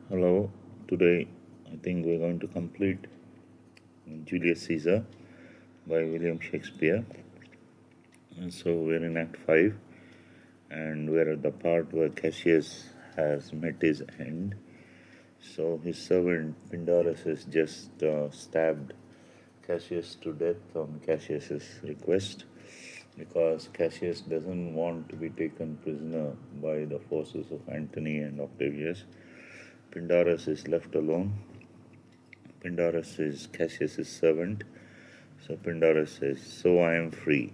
Hello, today I think we're going to complete Julius Caesar by William Shakespeare. And so we're in Act 5 and we're at the part where Cassius has met his end. So his servant Pindarus has just stabbed Cassius to death on Cassius's request because Cassius doesn't want to be taken prisoner by the forces of Antony and Octavius. Pindarus is left alone. Pindarus is Cassius's servant. So Pindarus says, "So I am free,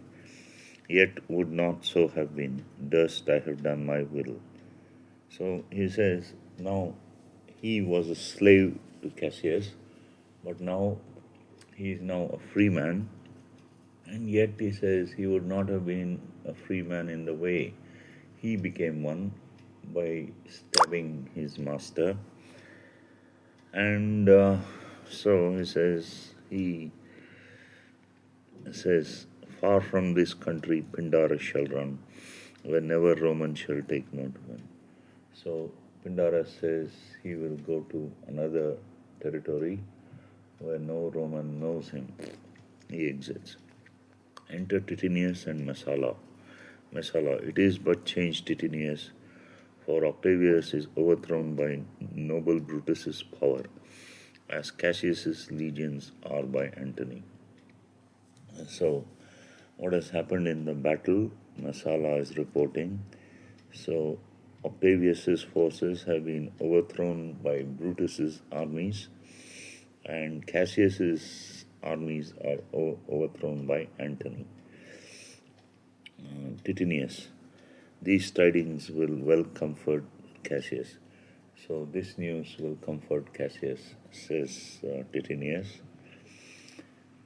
yet would not so have been, durst I have done my will." So he says, now he was a slave to Cassius, but now he is now a free man, and yet he says he would not have been a free man in the way he became one by stabbing his master. And so he says, "Far from this country Pindarus shall run, where never Roman shall take note of him." So Pindarus says he will go to another territory where no Roman knows him. He exits. Enter Titinius and Messala. Messala, it is but changed Titinius, for Octavius is overthrown by noble Brutus's power, as Cassius's legions are by Antony. So, what has happened in the battle, Messala is reporting. So, Octavius's forces have been overthrown by Brutus's armies, and Cassius's armies are overthrown by Antony. Titinius, these tidings will well comfort Cassius. So, this news will comfort Cassius, says Titinius.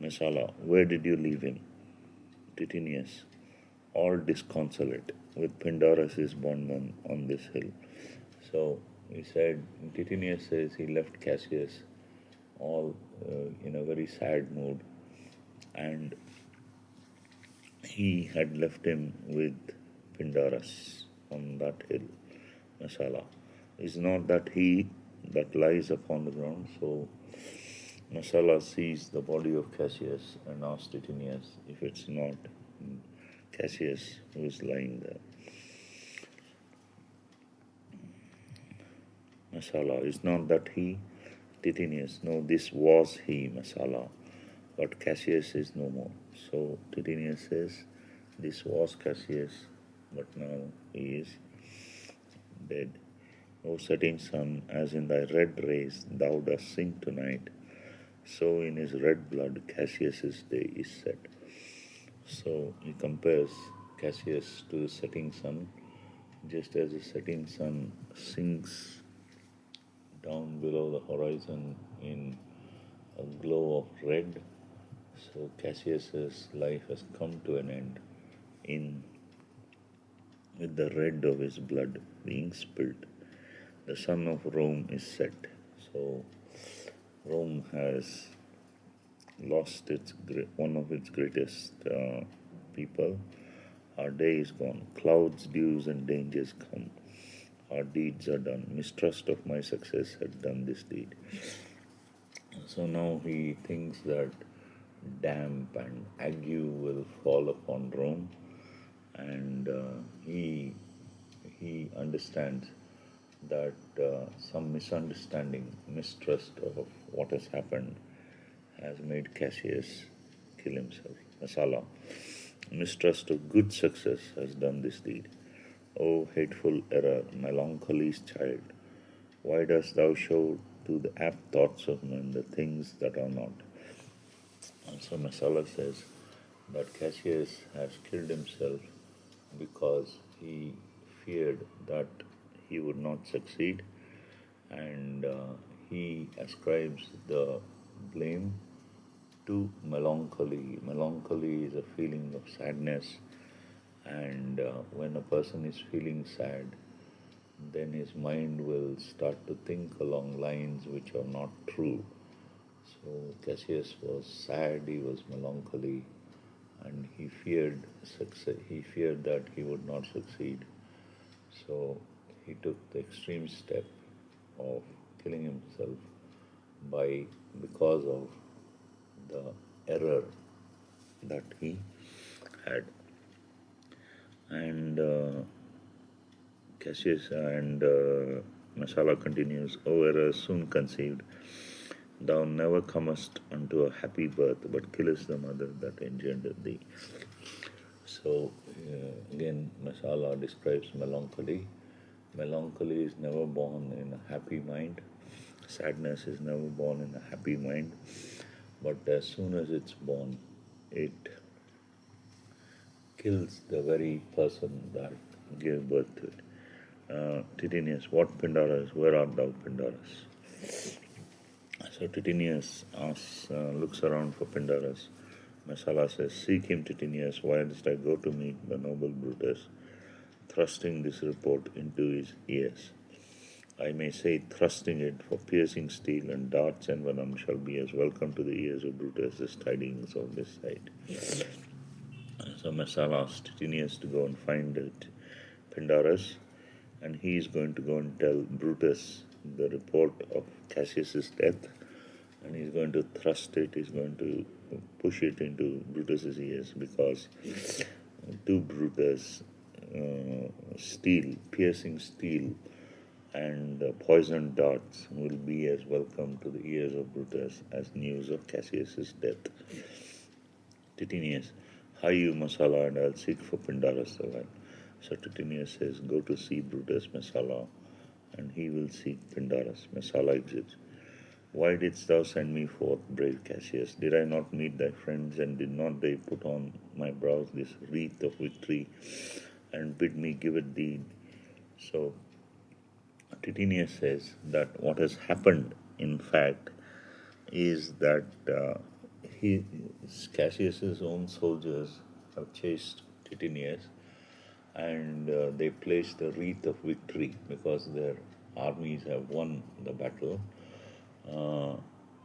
Messala, where did you leave him? Titinius, all disconsolate, with Pindarus his bondman on this hill. So he said, Titinius says he left Cassius all in a very sad mood, and he had left him with Pindarus on that hill. Messala, is not that he that lies upon the ground? So Messala sees the body of Cassius and asks Titinius if it's not Cassius who is lying there. Messala, is not that he? Titinius, no, this was he, Messala, but Cassius is no more. So Titinius says, this was Cassius, but now he is dead. O setting sun, as in thy red rays thou dost sink tonight, so in his red blood Cassius's day is set. So he compares Cassius to the setting sun, just as the setting sun sinks down below the horizon in a glow of red. So Cassius's life has come to an end in with the red of his blood being spilled. The sun of Rome is set. So Rome has lost one of its greatest people. Our day is gone. Clouds, dews, and dangers come. Our deeds are done. Mistrust of my success had done this deed. So now he thinks that damp and ague will fall upon Rome, and he understands that some misunderstanding, mistrust of what has happened has made Cassius kill himself. Messala, mistrust of good success has done this deed. O hateful error, melancholy's child, why dost thou show to the apt thoughts of men the things that are not? And so Messala says that Cassius has killed himself because he feared that he would not succeed, and he ascribes the blame to melancholy. Melancholy is a feeling of sadness, and when a person is feeling sad, then his mind will start to think along lines which are not true. So Cassius was sad, he was melancholy, and he feared success. He feared that he would not succeed. So he took the extreme step of killing himself because of the error that he had. And Cassius and Masala continues, O error soon conceived, thou never comest unto a happy birth, but killest the mother that engendered thee. So again, Masala describes melancholy. Melancholy is never born in a happy mind. Sadness is never born in a happy mind. But as soon as it's born, it kills the very person that gave birth to it. Titinius, what Pindarus? Where art thou, Pindarus? So Titinius looks around for Pindarus. Masala says, Seek him, Titinius. Why didst I go to meet the noble Brutus? Thrusting this report into his ears. I may say thrusting it, for piercing steel and darts and venom shall be as welcome to the ears of Brutus as tidings of this sight. So Masala asked Titinius to go and find Pindarus, and he is going to go and tell Brutus the report of Cassius's death, and he's going to thrust it, he's going to push it into Brutus's ears, because to Brutus, steel, piercing steel, and poisoned darts will be as welcome to the ears of Brutus as news of Cassius's death. Titinius, hie you, Masala, and I'll seek for Pindarus the while. So Titinius says, Go to see Brutus, Masala, and he will seek Pindarus. Masala exits. Why didst thou send me forth, brave Cassius? Did I not meet thy friends, and did not they put on my brows this wreath of victory, and bid me give it thee? So Titinius says that what has happened, in fact, is that Cassius's own soldiers have chased Titinius, and they placed a wreath of victory because their armies have won the battle.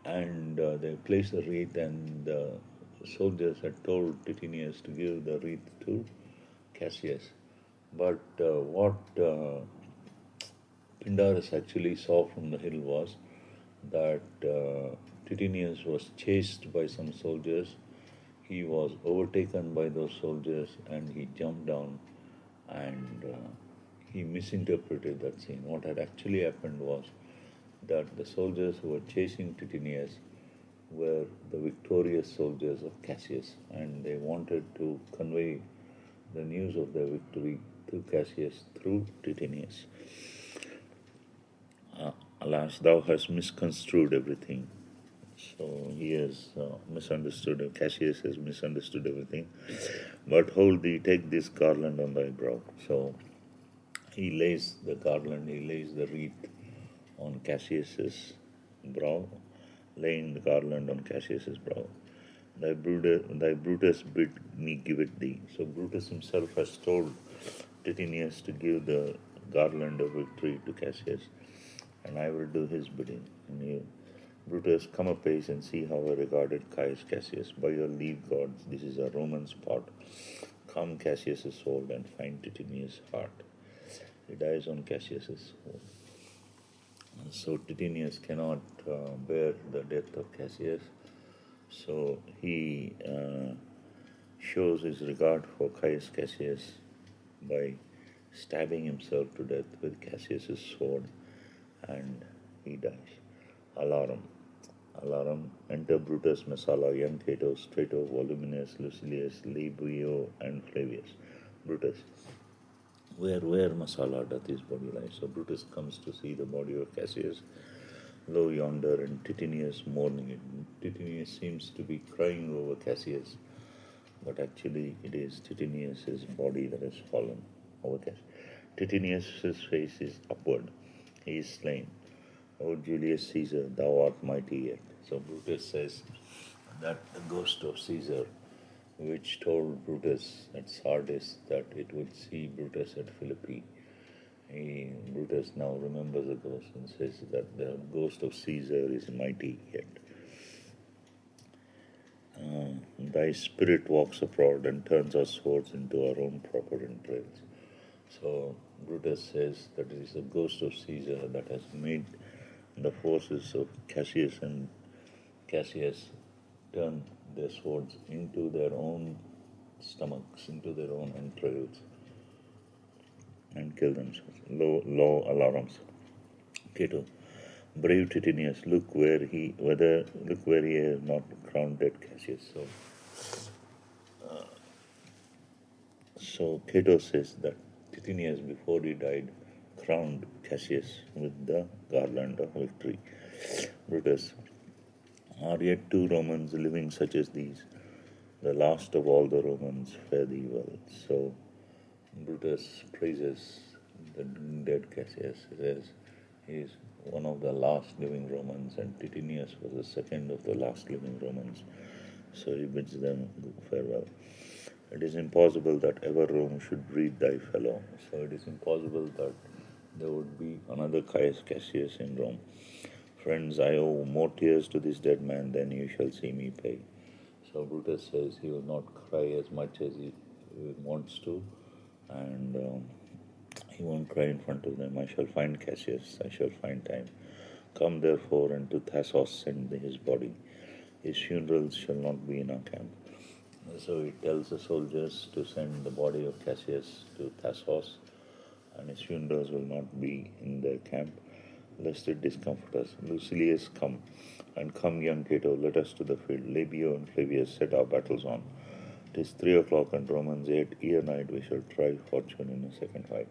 And they placed the wreath, and the soldiers had told Titinius to give the wreath to Cassius. But what Pindarus actually saw from the hill was that Titinius was chased by some soldiers. He was overtaken by those soldiers, and he jumped down, and he misinterpreted that scene. What had actually happened was that the soldiers who were chasing Titinius were the victorious soldiers of Cassius, and they wanted to convey the news of their victory to Cassius through Titinius. Alas, thou hast misconstrued everything. So he has misunderstood, Cassius has misunderstood everything. But hold thee, take this garland on thy brow. So he lays the garland, he lays the wreath on Cassius's brow, laying the garland on Cassius's brow. Thy Brutus bid me give it thee. So Brutus himself has told Titinius to give the garland of victory to Cassius, and I will do his bidding. And you, Brutus, come apace and see how I regarded Caius Cassius. By your leave, gods, this is a Roman spot. Calm Cassius's soul and find Titinius' heart. He dies on Cassius's soul. So Titinius cannot bear the death of Cassius. So he shows his regard for Caius Cassius by stabbing himself to death with Cassius's sword, and he dies. Alarum. Alarum. Enter Brutus, Masala, young Cato, Strato, Voluminus, Lucilius, Libio, and Flavius. Brutus. Where Masala doth his body lie? So Brutus comes to see the body of Cassius, lo yonder, and Titinius mourning it. Titinius seems to be crying over Cassius, but actually it is Titinius' body that has fallen over Cassius. Titinius' face is upward. He is slain. O Julius Caesar, thou art mighty yet. So Brutus says that the ghost of Caesar, which told Brutus at Sardis that it would see Brutus at Philippi, Brutus now remembers the ghost and says that the ghost of Caesar is mighty yet. Thy spirit walks abroad and turns our swords into our own proper entrails. So Brutus says that it is the ghost of Caesar that has made The forces of Cassius and Cassius turn their swords into their own stomachs, into their own entrails, and kill themselves. Low alarms. Cato, brave Titinius, look where he has not crowned dead Cassius. So Cato says that Titinius, before he died, crowned Cassius with the garland of victory. Brutus, are yet two Romans living such as these? The last of all the Romans fare thee well. So Brutus praises the dead Cassius. He says he is one of the last living Romans, and Titinius was the second of the last living Romans. So he bids them farewell. It is impossible that ever Rome should breed thy fellow. So it is impossible that there would be another Caius Cassius in Rome. Friends, I owe more tears to this dead man than you shall see me pay. So Brutus says he will not cry as much as he wants to, and he won't cry in front of them. I shall find Cassius, I shall find time. Come therefore, and to Thassos send his body. His funerals shall not be in our camp. So he tells the soldiers to send the body of Cassius to Thassos, and his funerals will not be in their camp, lest it discomfort us. Lucilius, come, and come, young Cato, let us to the field. Labio and Flavius set our battles on. 'Tis 3 o'clock, and Romans 8, ere night we shall try fortune in a second fight.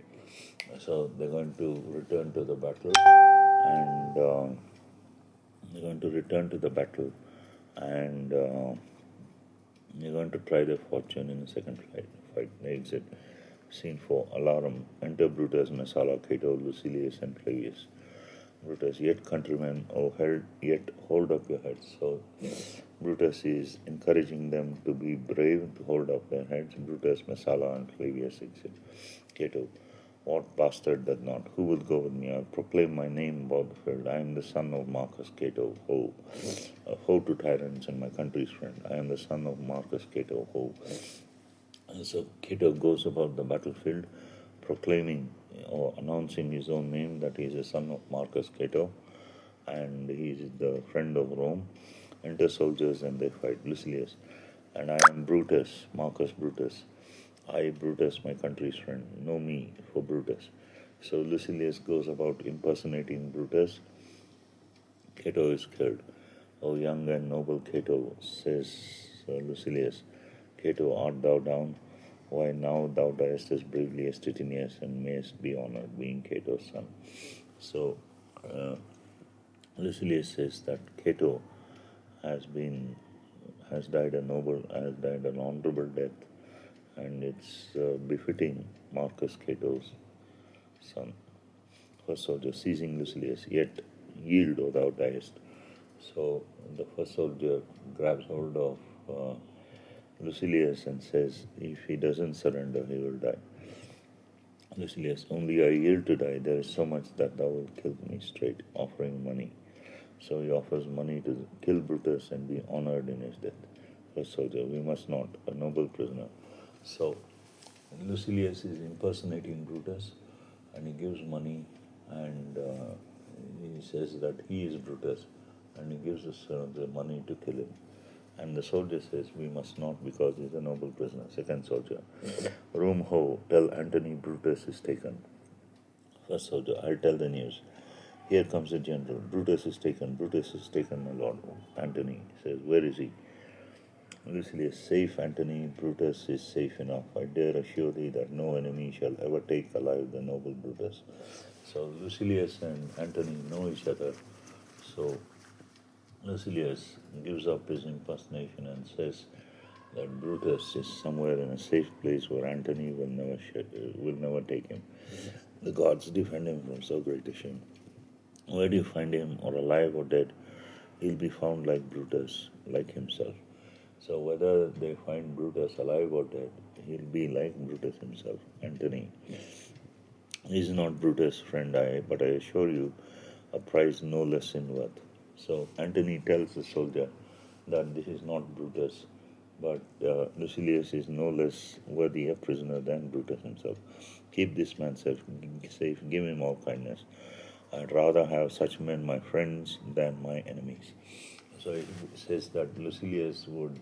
So they're going to return to the battle, and they're going to return to the battle, and they're going to try their fortune in a second fight. Exit. Scene 4. Alarum. Enter Brutus, Messala, Cato, Lucilius, and Flavius. Brutus, yet countrymen, yet hold up your heads. So Brutus is encouraging them to be brave, to hold up their heads. Brutus, Messala, and Flavius exit. Cato, what bastard does not? Who will go with me? I'll proclaim my name about the field. I am the son of Marcus Cato. Ho. Ho to tyrants and my country's friend. I am the son of Marcus Cato. Ho. So Cato goes about the battlefield, proclaiming or announcing his own name, that he is a son of Marcus Cato, and he is the friend of Rome. Enter soldiers and they fight. Lucilius, and I am Brutus, Marcus Brutus. I, Brutus, my country's friend. Know me for Brutus. So Lucilius goes about impersonating Brutus. Cato is killed. O young and noble Cato, says Lucilius, Cato, art thou down? Why now thou diest as bravely as Titinius, and mayest be honored, being Cato's son. So Lucilius says that Cato has died an honorable death, and it's befitting Marcus Cato's son. First soldier, seizing Lucilius, yet yield or thou diest. So the first soldier grabs hold of Lucilius and says, if he doesn't surrender, he will die. Lucilius, only I yield to die. There is so much that thou wilt kill me straight, offering money. So he offers money to kill Brutus and be honored in his death. First soldier, we must not, a noble prisoner. So Lucilius is impersonating Brutus, and he gives money, and he says that he is Brutus, and he gives the money to kill him. And the soldier says, we must not, because he is a noble prisoner. Second soldier, Rome ho, tell Antony Brutus is taken. First soldier, I'll tell the news. Here comes the general. Brutus is taken, my lord. Antony says, where is he? Lucilius, safe, Antony. Brutus is safe enough. I dare assure thee that no enemy shall ever take alive the noble Brutus. So Lucilius and Antony know each other. So Lucilius gives up his impersonation and says that Brutus is somewhere in a safe place where Antony will never take him. The gods defend him from so great a shame. Where do you find him, or alive or dead? He'll be found like Brutus, like himself. So whether they find Brutus alive or dead, he'll be like Brutus himself. Antony, he is not Brutus, friend, but I assure you, a prize no less in worth. So Antony tells the soldier that this is not Brutus, but Lucilius is no less worthy a prisoner than Brutus himself. Keep this man safe, give him all kindness. I'd rather have such men my friends than my enemies. So it says that Lucilius would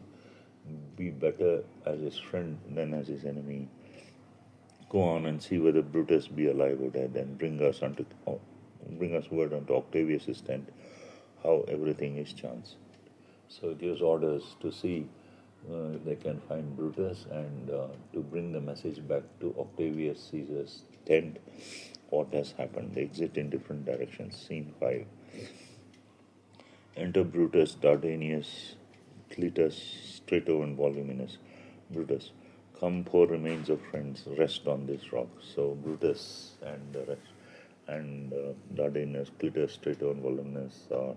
be better as his friend than as his enemy. Go on and see whether Brutus be alive or dead, and bring us word unto Octavius' tent how everything is chance. So it gives orders to see if they can find Brutus and to bring the message back to Octavius Caesar's tent. What has happened? They exit in different directions. Scene 5. Enter Brutus, Dardanius, Cletus, Strato, and Voluminus. Brutus, come, poor remains of friends, rest on this rock. So Brutus and the rest, and Dardanius, Cletus, Strato, and Voluminus are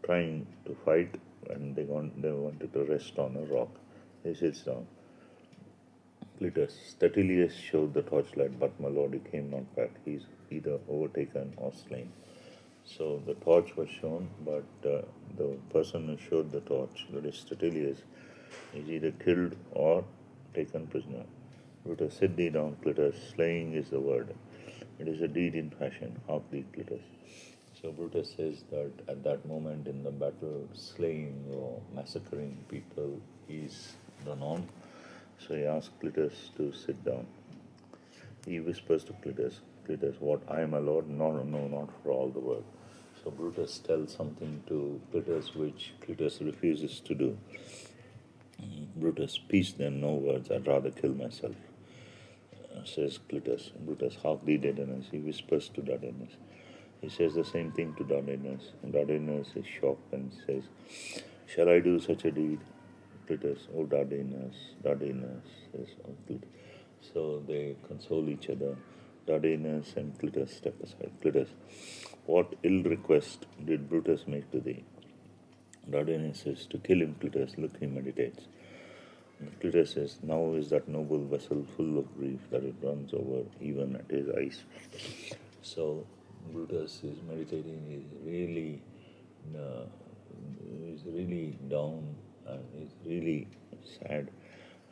trying to fight, and they wanted to rest on a rock. He sits down. Cletus, Statilius showed the torchlight, but my lord, he came not back. He's either overtaken or slain. So the torch was shown, but the person who showed the torch, that is Statilius, is either killed or taken prisoner. Brutus, sit thee down, Cletus, slaying is the word. It is a deed in fashion, hark thee, Cletus. So Brutus says that at that moment in the battle, slaying or massacring people is the norm. So he asks Cletus to sit down. He whispers to Cletus, Cletus, what I am a lord? No, not for all the world. So Brutus tells something to Cletus which Cletus refuses to do. Brutus, peace then, no words, I'd rather kill myself, says Cletus. Brutus, hark thee, Dardanus. He whispers to Dardanus. He says the same thing to Dardanus. And Dardanus is shocked and says, shall I do such a deed? Cletus, oh Dardanus, says, oh Cletus. So they console each other. Dardanus and Cletus step aside. Cletus, what ill request did Brutus make to thee? Dardanus says, to kill him, Cletus. Look, he meditates. And Cletus says, now is that noble vessel full of grief that it runs over even at his eyes. So Brutus is meditating. He's really down and he's really sad,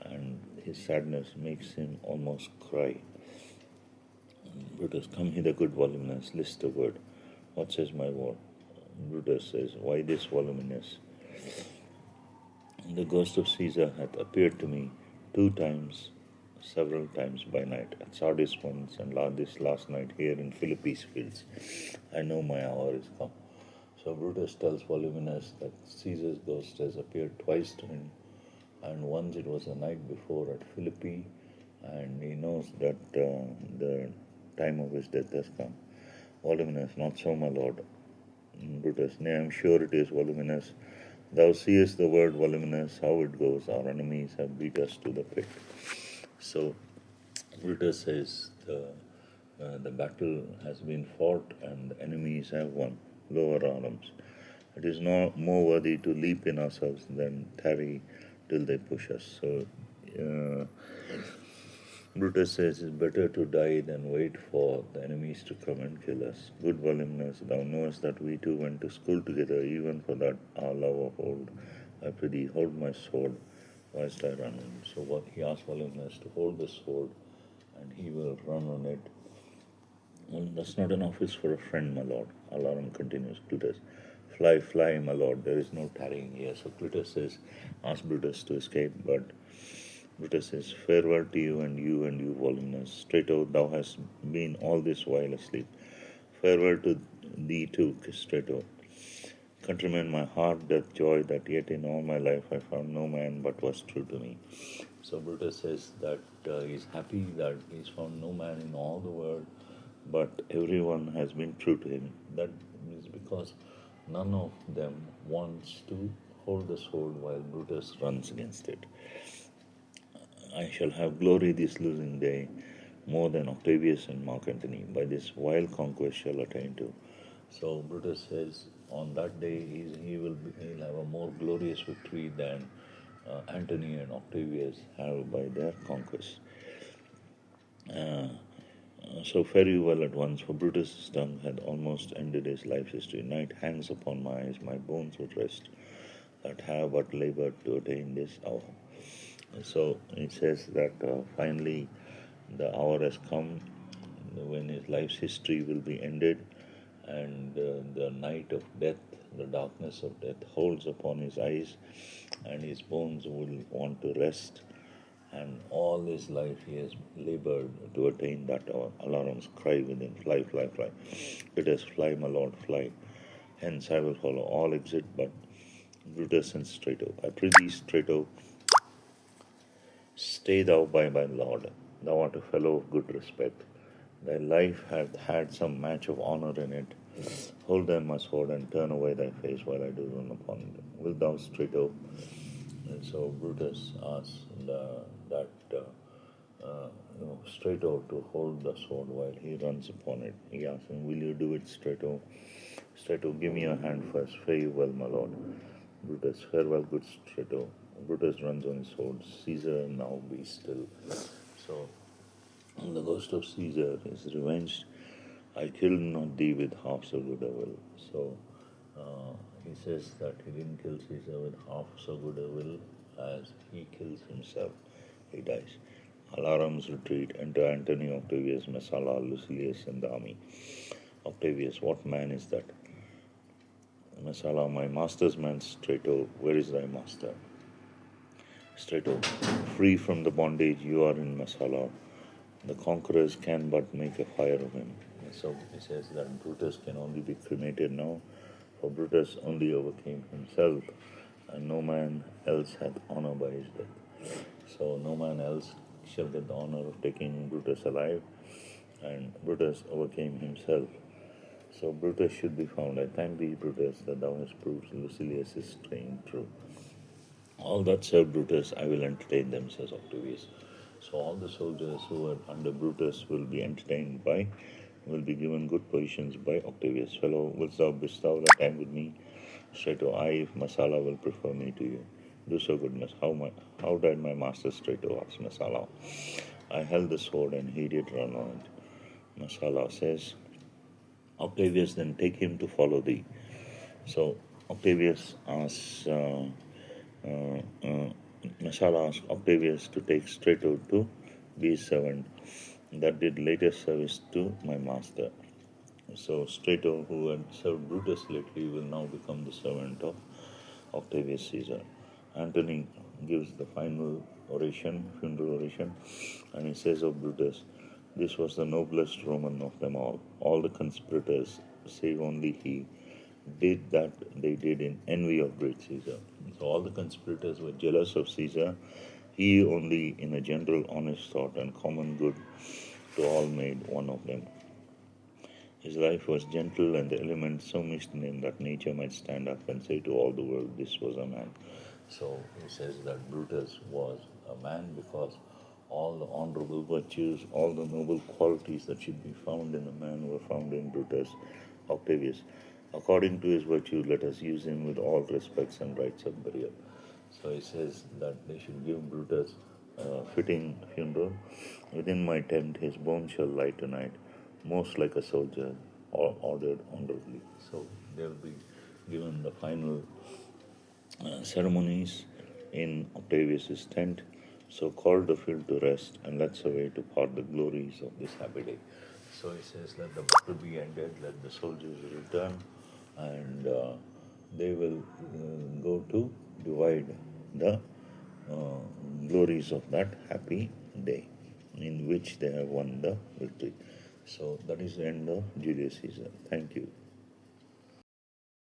and his sadness makes him almost cry. Brutus, come hither, good Voluminus, list a word. What says my word? Brutus says, why this Voluminus? The ghost of Caesar hath appeared to me 2 times, several times by night, at Sardis once, and this last night here in Philippi's fields. I know my hour is come. So Brutus tells Voluminus that Caesar's ghost has appeared twice to him, and once it was the night before at Philippi, and he knows that the time of his death has come. Voluminus, not so, my lord. Brutus, nay, I am sure it is, Voluminus. Thou seest the word, Voluminus, how it goes. Our enemies have beat us to the pit. So Brutus says the battle has been fought and the enemies have won. Lower arms. It is no more worthy to leap in ourselves than tarry till they push us. So Brutus says it's better to die than wait for the enemies to come and kill us. Good Voluminus, thou knowest that we two went to school together, even for that our love of old. I prithee, hold my sword whilst I run on. So what he asks Voluminus to hold the sword, and he will run on it. Well, that's not an office for a friend, my lord. Alarum continues. Cletus, fly, fly, my lord. There is no tarrying here. So Cletus says, ask Brutus to escape, but Brutus says, farewell to you, Voluminus. Strato, thou hast been all this while asleep. Farewell to thee too, Strato. Countrymen, my heart doth joy that yet in all my life I found no man but was true to me. So Brutus says that he's happy that he's found no man in all the world, but everyone has been true to him. That is because none of them wants to hold the sword while Brutus runs against it. I shall have glory this losing day, more than Octavius and Mark Antony. By this vile conquest shall attain to. So Brutus says on that day he'll have a more glorious victory than Antony and Octavius have by their conquest. So fare you well at once, for Brutus' tongue had almost ended his life history. Night hangs upon my eyes, my bones would rest, that have but labored to attain this hour. So it says that finally the hour has come. when his life's history will be ended, and the night of death, the darkness of death holds upon his eyes, and his bones will want to rest. And all his life he has labored to attain that alarm's cry within, fly, fly, fly. It is fly, my lord, fly. Hence I will follow all exit but Brutus and Strato. I prithee, Strato, stay thou by my lord. Thou art a fellow of good respect. Thy life hath had some match of honour in it. Hold then my sword and turn away thy face while I do run upon it. Wilt thou, Strato? And so Brutus asks that Strato to hold the sword while he runs upon it. He asks him, will you do it, Strato? Strato, give me your hand first. Fare you well, my lord. Brutus, farewell, good Strato. Brutus runs on his sword. Caesar, now be still. So the ghost of Caesar is revenged. I killed not thee with half so good a will. So he says that he didn't kill Caesar with half so good a will as he kills himself. He dies. Alarms retreat. Enter Antony, Octavius, Messala, Lucilius, and the army. Octavius, what man is that? Messala, my master's man. Strato, where is thy master? Strato, free from the bondage you are in, Messala. The conquerors can but make a fire of him. And so he says that Brutus can only be cremated now, for Brutus only overcame himself, and no man else hath honor by his death. So no man else shall get the honor of taking Brutus alive, and Brutus overcame himself. So Brutus should be found. I thank thee, Brutus, that thou hast proved Lucilius is staying true. All that serve Brutus, I will entertain them, says Octavius. So all the soldiers who are under Brutus will be entertained by, will be given good positions by Octavius. Fellow, wilt thou bestow thy time with me? Strato, I, if Messala will prefer me to you. Do so, goodness. How died my master, Strato? Asked Messala. I held the sword and he did run on it. Messala says, Octavius, then take him to follow thee. So Octavius asks, Messala asked Octavius to take Strato to be his servant that did later service to my master. So Strato, who had served Brutus lately, will now become the servant of Octavius Caesar. Antony gives the final oration, funeral oration, and he says of Brutus, this was the noblest Roman of them all. All the conspirators, save only he, did that they did in envy of great Caesar. So all the conspirators were jealous of Caesar. He only, in a general honest thought and common good to all, made one of them. His life was gentle, and the elements so mixed in him that nature might stand up and say to all the world, this was a man. So he says that Brutus was a man because all the honorable virtues, all the noble qualities that should be found in a man were found in Brutus. Octavius, according to his virtue, let us use him with all respects and rights of burial. So he says that they should give Brutus a fitting funeral. Within my tent his bones shall lie tonight, most like a soldier, ordered honorably. So they will be given the final ceremonies in Octavius's tent. So call the field to rest and let's away to part the glories of this happy day. So he says, let the battle be ended, let the soldiers return, and they will go to divide the glories of that happy day in which they have won the victory. So that is the end of Julius Caesar. Thank you.